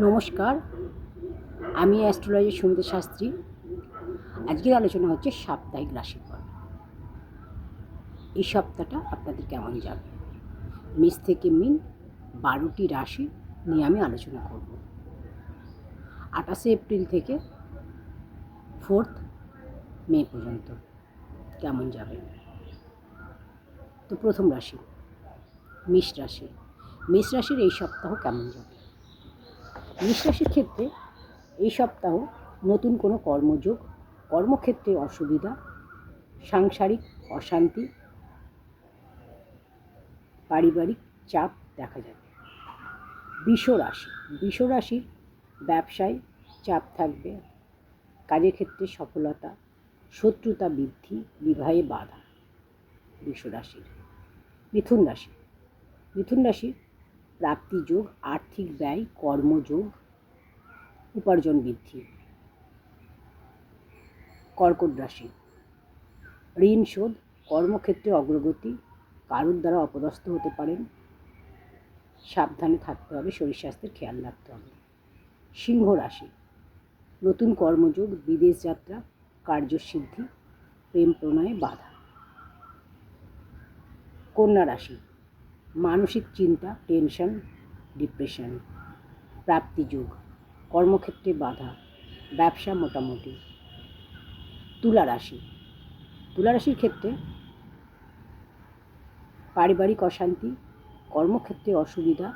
নমস্কার, আমি অ্যাস্ট্রোলজার সুমিতা শাস্ত্রী। আজকের আলোচনা হচ্ছে সাপ্তাহিক রাশিফল। এই সপ্তাহটা আপনাদের কেমন যাবে? মেষ থেকে মীন 12টি রাশি নিয়ে আমি আলোচনা করব। 28শে এপ্রিল থেকে 4th মে পর্যন্ত কেমন যাবে। তো প্রথম রাশি মেষ রাশি। মেষ রাশির এই সপ্তাহ কেমন যাবে? মেষ রাশির ক্ষেত্রে এই সপ্তাহ নতুন কোনো কর্মযোগ, কর্মক্ষেত্রে অসুবিধা, সাংসারিক অশান্তি, পারিবারিক চাপ দেখা যাবে। বৃষ রাশি। বৃষ রাশির ব্যবসায় চাপ থাকবে, কাজের ক্ষেত্রে সফলতা, শত্রুতা বৃদ্ধি, বিবাহে বাধা। বৃষ রাশির। মিথুন রাশি। মিথুন রাশির প্রাপ্তিযোগ, আর্থিক ব্যয়, কর্মযোগ, উপার্জন বৃদ্ধি। কর্কট রাশি। ঋণ শোধ, কর্মক্ষেত্রে অগ্রগতি, কারোর দ্বারা অপদস্থ হতে পারেন, সাবধানে থাকতে হবে, শরীর স্বাস্থ্যের খেয়াল রাখতে হবে। সিংহ রাশি। নতুন কর্মযোগ, বিদেশ যাত্রা, কার্যসিদ্ধি, প্রেম প্রণয়ে বাধা। কন্যা রাশি। মানসিক চিন্তা, টেনশন, ডিপ্রেশন, প্রাপ্তিযোগ, কর্মক্ষেত্রে বাধা, ব্যবসা মোটামুটি। তুলা রাশি। তুলা রাশির ক্ষেত্রে পারিবারিক অশান্তি, কর্মক্ষেত্রে অসুবিধা,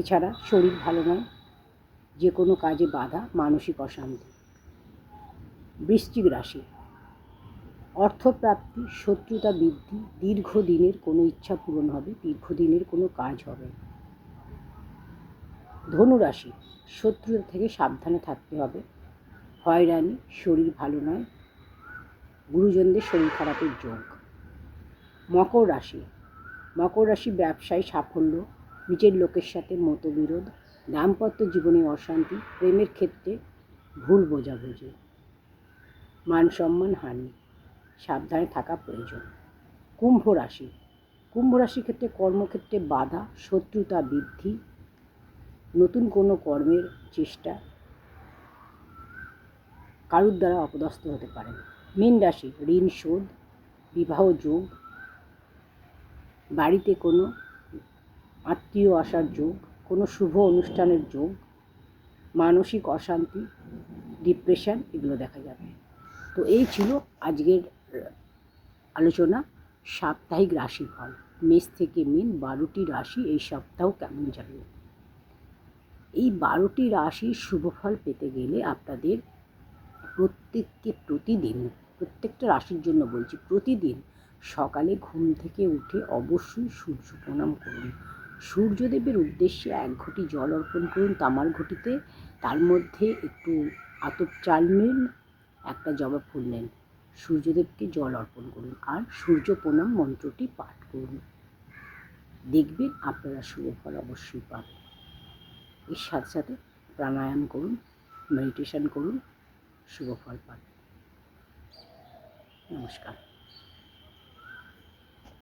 এছাড়া শরীর ভালো নয়, যে কোনো কাজে বাধা, মানসিক অশান্তি। বৃশ্চিক রাশি। অর্থপ্রাপ্তি, শত্রুতা বৃদ্ধি, দীর্ঘদিনের কোনো ইচ্ছা পূরণ হবে, দীর্ঘদিনের কোনো কাজ হবে। ধনু রাশি। শত্রুতা থেকে সাবধানে থাকতে হবে, হয়রানি, শরীর ভালো নয়, গুরুজনদের শরীর খারাপের যোগ। মকর রাশি। মকর রাশি ব্যবসায় সাফল্য, নিজের লোকের সাথে মতবিরোধ, দাম্পত্য জীবনে অশান্তি, প্রেমের ক্ষেত্রে ভুল বোঝাবুঝি, মান সম্মান হানি, সাবধানে থাকা প্রয়োজন। কুম্ভ রাশি। কুম্ভ রাশির ক্ষেত্রে কর্মক্ষেত্রে বাধা, শত্রুতা বৃদ্ধি, নতুন কোনো কর্মের চেষ্টা, কারুর দ্বারা অপদস্থ হতে পারেন। মীন রাশি। ঋণ শোধ, বিবাহ যোগ, বাড়িতে কোনো আত্মীয় আসার যোগ, কোনো শুভ অনুষ্ঠানের যোগ, মানসিক অশান্তি, ডিপ্রেশন, এগুলো দেখা যাবে। তো এই ছিল আজকের আলোচনা, সাপ্তাহিক রাশিফল। মেষ থেকে মীন 12টি রাশি এই সপ্তাহ কেমন যাবে। এই 12টি রাশির শুভফল পেতে গেলে আপনাদের প্রত্যেকটা রাশির জন্য বলছি, প্রতিদিন সকালে ঘুম থেকে উঠে অবশ্যই সূর্য প্রণাম করুন। সূর্যদেবের উদ্দেশ্যে 1 ঘটি জল অর্পণ করুন তামার ঘটিতে, তার মধ্যে একটু আতপ চাল নিন, একটা জবা ফুল নেন, সূর্যদেবকে জল অর্পণ করুন আর সূর্য প্রণাম মন্ত্রটি পাঠ করুন। দেখবেন আপনারা শুভফল অবশ্যই পাবেন। এর সাথে সাথে প্রাণায়াম করুন, মেডিটেশন করুন, শুভফল পাবেন। নমস্কার।